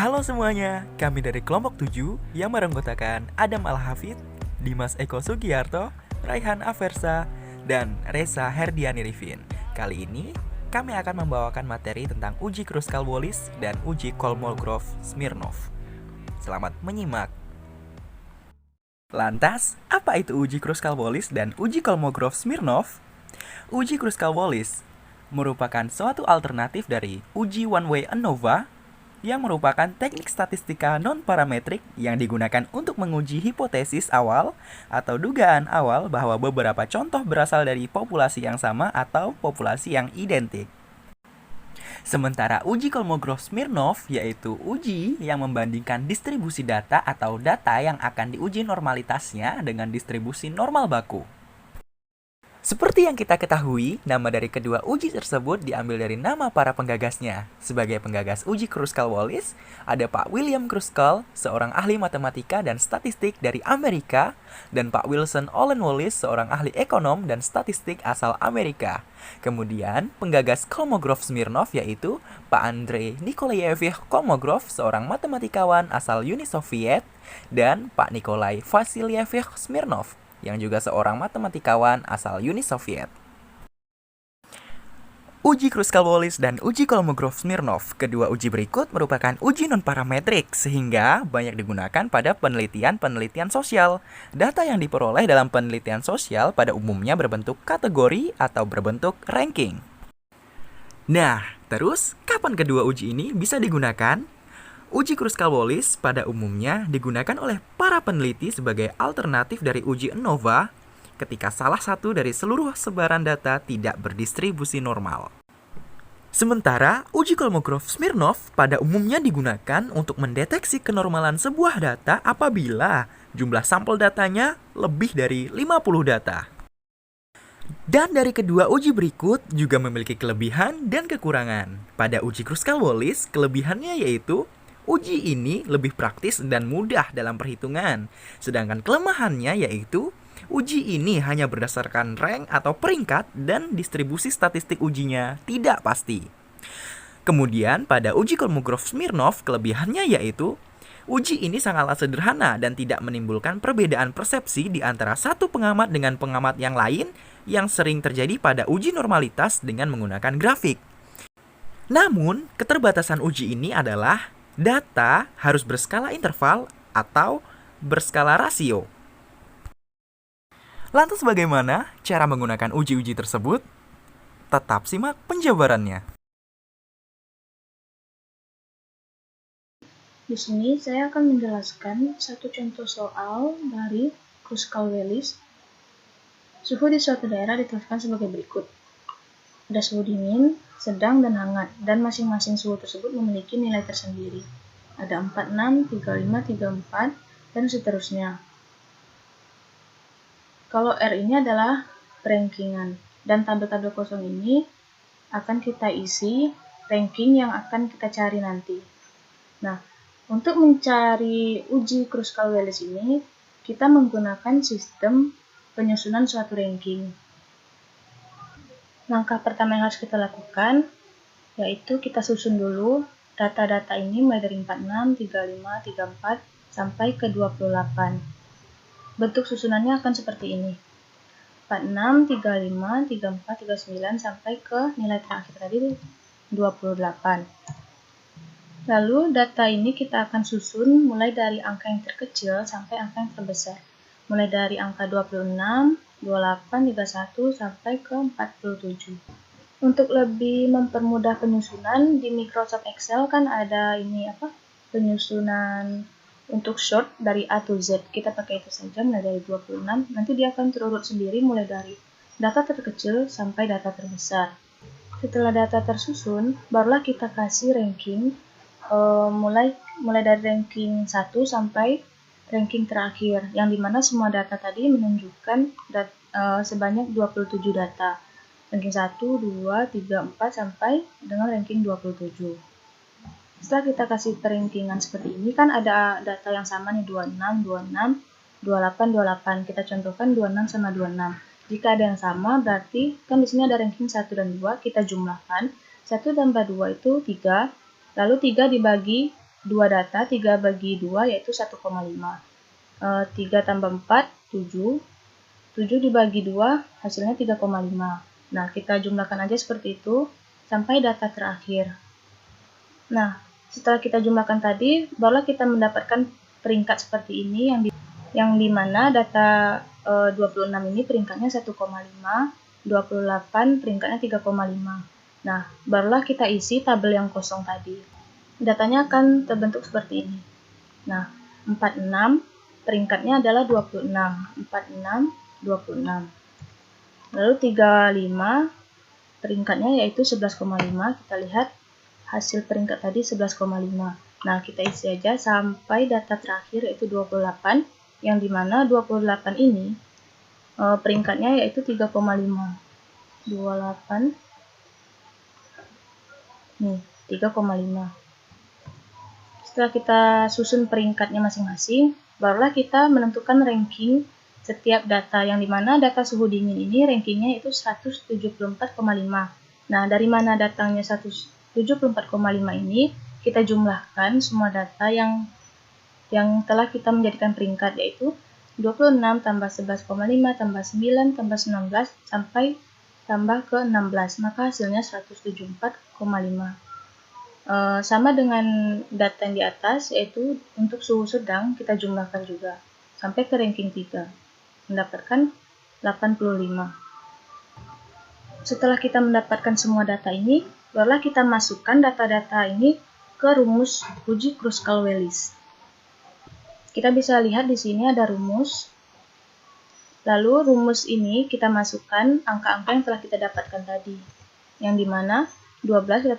Halo semuanya, kami dari kelompok 7 yang beranggotakan Adam Al-Hafid, Dimas Eko Sugiyarto, Raihan Aversa, dan Reza Herdiani Rifin. Kali ini, kami akan membawakan materi tentang uji Kruskal-Wallis dan uji Kolmogorov-Smirnov. Selamat menyimak. Lantas, apa itu uji Kruskal-Wallis dan uji Kolmogorov-Smirnov? Uji Kruskal-Wallis merupakan suatu alternatif dari uji one-way ANOVA yang merupakan teknik statistika non-parametrik yang digunakan untuk menguji hipotesis awal atau dugaan awal bahwa beberapa contoh berasal dari populasi yang sama atau populasi yang identik. Sementara uji Kolmogorov-Smirnov yaitu uji yang membandingkan distribusi data atau data yang akan diuji normalitasnya dengan distribusi normal baku. Seperti yang kita ketahui, nama dari kedua uji tersebut diambil dari nama para penggagasnya. Sebagai penggagas uji Kruskal-Wallis, ada Pak William Kruskal, seorang ahli matematika dan statistik dari Amerika, dan Pak Wilson Olin Wallis, seorang ahli ekonom dan statistik asal Amerika. Kemudian, penggagas Kolmogorov-Smirnov yaitu Pak Andrei Nikolayevich Kolmogorov, seorang matematikawan asal Uni Soviet, dan Pak Nikolai Vasilyevich Smirnov, yang juga seorang matematikawan asal Uni Soviet. Uji Kruskal-Wallis dan uji Kolmogorov-Smirnov, kedua uji berikut merupakan uji non-parametrik sehingga banyak digunakan pada penelitian-penelitian sosial. Data yang diperoleh dalam penelitian sosial pada umumnya berbentuk kategori atau berbentuk ranking. Nah, terus kapan kedua uji ini bisa digunakan? Uji Kruskal-Wallis pada umumnya digunakan oleh para peneliti sebagai alternatif dari uji ANOVA ketika salah satu dari seluruh sebaran data tidak berdistribusi normal. Sementara uji Kolmogorov-Smirnov pada umumnya digunakan untuk mendeteksi kenormalan sebuah data apabila jumlah sampel datanya lebih dari 50 data. Dan dari kedua uji berikut juga memiliki kelebihan dan kekurangan. Pada uji Kruskal-Wallis, kelebihannya yaitu uji ini lebih praktis dan mudah dalam perhitungan. Sedangkan kelemahannya yaitu uji ini hanya berdasarkan rank atau peringkat dan distribusi statistik ujinya tidak pasti. Kemudian pada uji Kolmogorov-Smirnov kelebihannya yaitu uji ini sangatlah sederhana dan tidak menimbulkan perbedaan persepsi di antara satu pengamat dengan pengamat yang lain yang sering terjadi pada uji normalitas dengan menggunakan grafik. Namun, keterbatasan uji ini adalah data harus berskala interval atau berskala rasio. Lantas bagaimana cara menggunakan uji-uji tersebut? Tetap simak penjabarannya. Di sini saya akan menjelaskan satu contoh soal dari Kruskal-Wallis. Suhu di suatu daerah ditetapkan sebagai berikut. Ada suhu dingin, sedang, dan hangat, dan masing-masing suhu tersebut memiliki nilai tersendiri. Ada 46, 35, 34, dan seterusnya. Kalau R ini adalah rankingan, dan tabel-tabel kosong ini akan kita isi ranking yang akan kita cari nanti. Nah, untuk mencari uji Kruskal-Wallis ini, kita menggunakan sistem penyusunan suatu ranking. Langkah pertama yang harus kita lakukan yaitu kita susun dulu data-data ini mulai dari 46, 35, 34 sampai ke 28. Bentuk susunannya akan seperti ini. 46, 35, 34, 39 sampai ke nilai terakhir tadi 28. Lalu data ini kita akan susun mulai dari angka yang terkecil sampai angka yang terbesar. Mulai dari angka 26, 28, 31, sampai ke 47. Untuk lebih mempermudah penyusunan, di Microsoft Excel kan ada penyusunan untuk short dari A to Z. Kita pakai itu saja mulai dari 26, nanti dia akan terurut sendiri mulai dari data terkecil sampai data terbesar. Setelah data tersusun, barulah kita kasih ranking, mulai dari ranking 1 sampai ranking terakhir, yang dimana semua data tadi menunjukkan sebanyak 27 data. Ranking 1, 2, 3, 4 sampai dengan ranking 27. Setelah kita kasih perankingan seperti ini, kan ada data yang sama nih, 26, 26, 28, 28. Kita contohkan 26 sama 26. Jika ada yang sama, berarti kan di sini ada ranking 1 dan 2, kita jumlahkan. 1 tambah 2 itu 3, lalu 3 dibagi dua data, 3 bagi 2 yaitu 1,5. 3 tambah 4, 7. 7 dibagi 2 hasilnya 3,5. Nah, kita jumlahkan aja seperti itu sampai data terakhir. Nah, setelah kita jumlahkan tadi, barulah kita mendapatkan peringkat seperti ini yang dimana data 26 ini peringkatnya 1,5, 28 peringkatnya 3,5. Nah, barulah kita isi tabel yang kosong tadi. Datanya akan terbentuk seperti ini. Nah, 46 peringkatnya adalah 26. 46, 26. Lalu 35 peringkatnya yaitu 11,5. Kita lihat hasil peringkat tadi 11,5. Nah, kita isi aja sampai data terakhir yaitu 28, yang dimana 28 ini peringkatnya yaitu 3,5. 28 nih, 3,5. Setelah kita susun peringkatnya masing-masing, barulah kita menentukan ranking setiap data, yang dimana data suhu dingin ini rankingnya itu 174,5. Nah, dari mana datangnya 174,5 ini? Kita jumlahkan semua data yang telah kita menjadikan peringkat, yaitu 26 tambah 11,5 tambah 9 tambah 19 sampai tambah ke 16, maka hasilnya 174,5. Sama dengan data yang di atas, yaitu untuk suhu sedang kita jumlahkan juga sampai ke ranking 3, mendapatkan 85. Setelah kita mendapatkan semua data ini, barulah kita masukkan data-data ini ke rumus uji Kruskal-Wallis. Kita bisa lihat di sini ada rumus. Lalu rumus ini kita masukkan angka-angka yang telah kita dapatkan tadi, yang dimana 12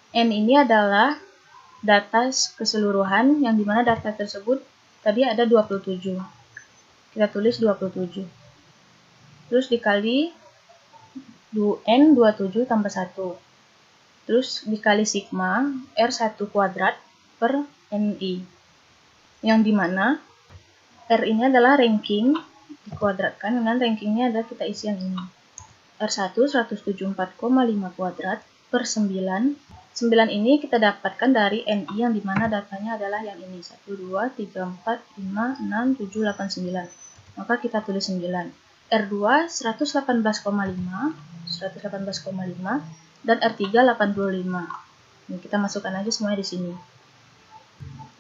N ini adalah data keseluruhan, yang dimana data tersebut tadi ada 27. Kita tulis 27. Terus dikali N 27 tambah 1. Terus dikali sigma R1 kuadrat per NI. Yang dimana R ini adalah ranking, dikuadratkan dengan rankingnya adalah kita isi yang ini. R1 174,5 kuadrat per 9. 9 ini kita dapatkan dari NI, yang dimana datanya adalah yang ini. 1, 2, 3, 4, 5, 6, 7, 8, 9. Maka kita tulis 9. R2 118,5, dan R3 85. Ini kita masukkan aja semuanya di sini.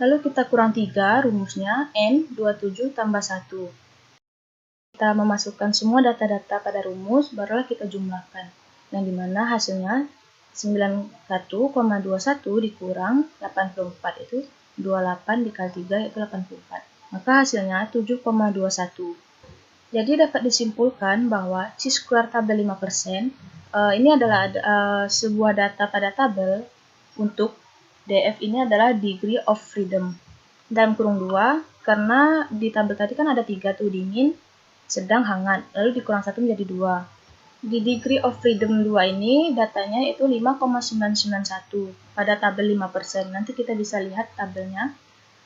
Lalu kita kurang 3, rumusnya N 27 tambah 1. Kita memasukkan semua data-data pada rumus, barulah kita jumlahkan. Yang dimana hasilnya 91,21 dikurang 84 itu 28 dikali 3 yaitu 84. Maka hasilnya 7,21. Jadi dapat disimpulkan bahwa chi-square tabel 5% ini adalah sebuah data pada tabel untuk DF ini adalah degree of freedom. Dalam kurung 2, karena di tabel tadi kan ada 3 tuh, dingin, sedang, hangat. Lalu dikurang 1 menjadi 2. Di degree of freedom 2 ini datanya itu 5,991 pada tabel 5%. Nanti kita bisa lihat tabelnya.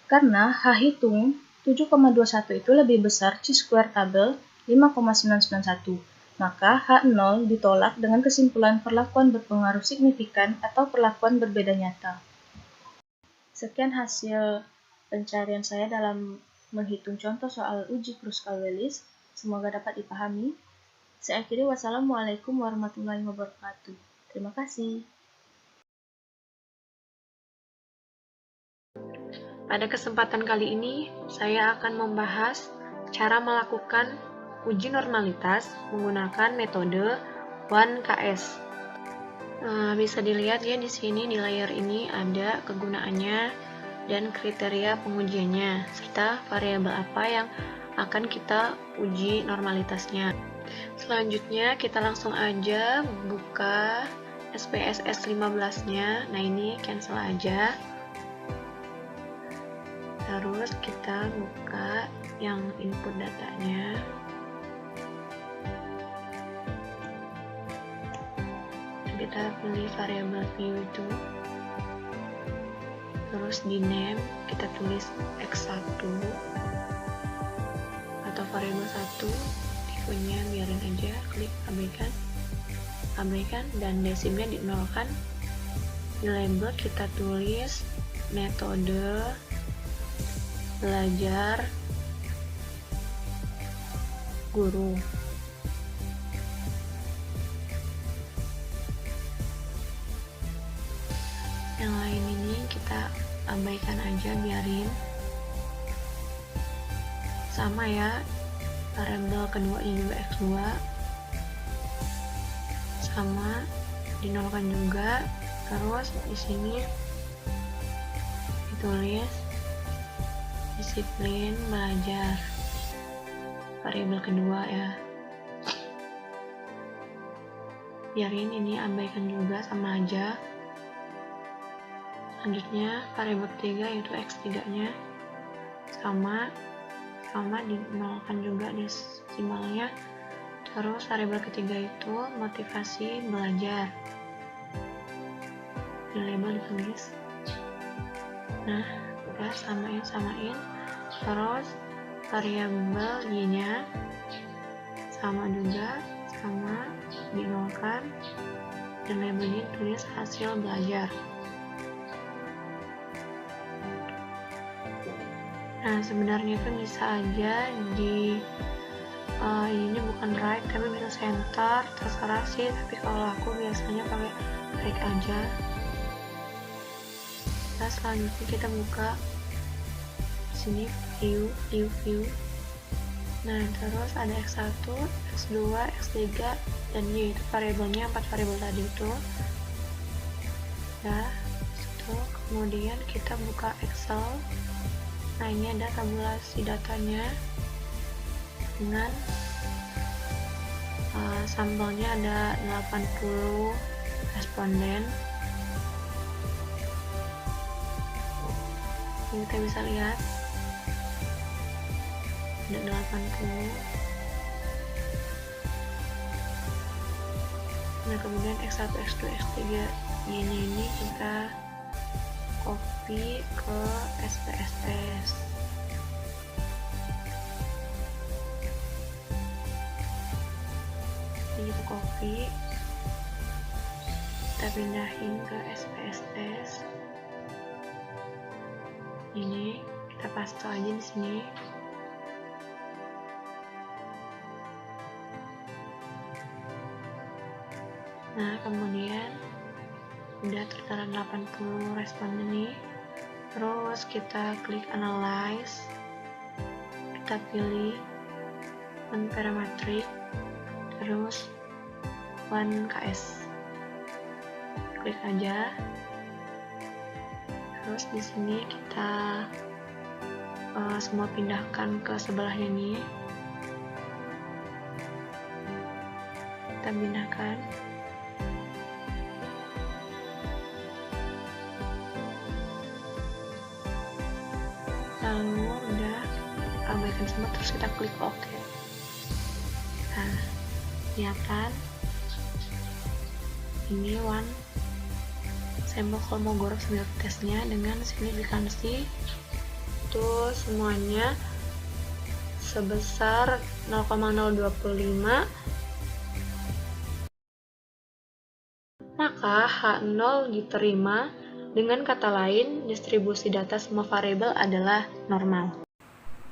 Karena H hitung 7,21 itu lebih besar chi-square tabel 5,991. Maka H0 ditolak dengan kesimpulan perlakuan berpengaruh signifikan atau perlakuan berbeda nyata. Sekian hasil pencarian saya dalam menghitung contoh soal uji Kruskal-Wallis. Semoga dapat dipahami. Saya akhiri, wassalamualaikum warahmatullahi wabarakatuh. Terima kasih. Pada kesempatan kali ini, saya akan membahas cara melakukan uji normalitas menggunakan metode 1KS. Bisa dilihat ya di sini, di layar ini ada kegunaannya dan kriteria pengujiannya, serta variabel apa yang akan kita uji normalitasnya. Selanjutnya kita langsung aja buka SPSS 15-nya. Nah, ini cancel aja. Terus kita buka yang input datanya. Kita pilih variabel view itu, terus di name kita tulis x1 atau variabel 1, tipenya biarin aja, klik abaikan dan desimnya dinolkan. Di label kita tulis metode belajar guru. Yang lain ini kita abaikan aja, biarin. Sama ya, variabel keduanya juga x2. Sama, dinolkan juga. Terus di sini ditulis disiplin belajar, variabel kedua ya. Biarin ini, abaikan juga, sama aja. Selanjutnya variabel ketiga yaitu x3 nya sama dinolkan juga desimalnya. Terus variabel ketiga itu motivasi belajar, di label ditulis. Nah, udah samain. Terus variabel y nya sama juga, dinolkan, dan labelnya tulis hasil belajar. Nah, sebenarnya itu bisa aja di ini bukan right tapi bisa center, terserah sih, tapi kalau aku biasanya pakai right aja. Nah, selanjutnya kita buka sini view. Nah, terus ada x1, x2, x3, dan y, itu variabelnya 4 variabel tadi itu ya. Itu kemudian kita buka Excel. Nah, ini ada tabulasi datanya dengan sampelnya ada 80 responden. Ini kita bisa lihat ada 80. Nah, kemudian x1, x2, x3 ini kita copy ke SPSS. Ini kita copy, kita pindahin ke SPSS. Ini kita paste aja di sini. Nah, kemudian udah tertera 80 responden nih. Terus kita klik analyze, kita pilih one parametric, terus one KS, klik aja. Terus di sini kita semua pindahkan ke sebelahnya nih, kita pindahkan. Lalu udah abaikan semua, terus kita klik OK. Nah, kelihatan ini one sampel Kolmogorov smear testnya dengan signifikansi itu semuanya sebesar 0,025, maka H0 diterima. Dengan kata lain, distribusi data semua variabel adalah normal.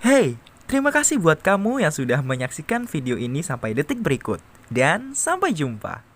Hey, terima kasih buat kamu yang sudah menyaksikan video ini sampai detik berikut. Dan sampai jumpa.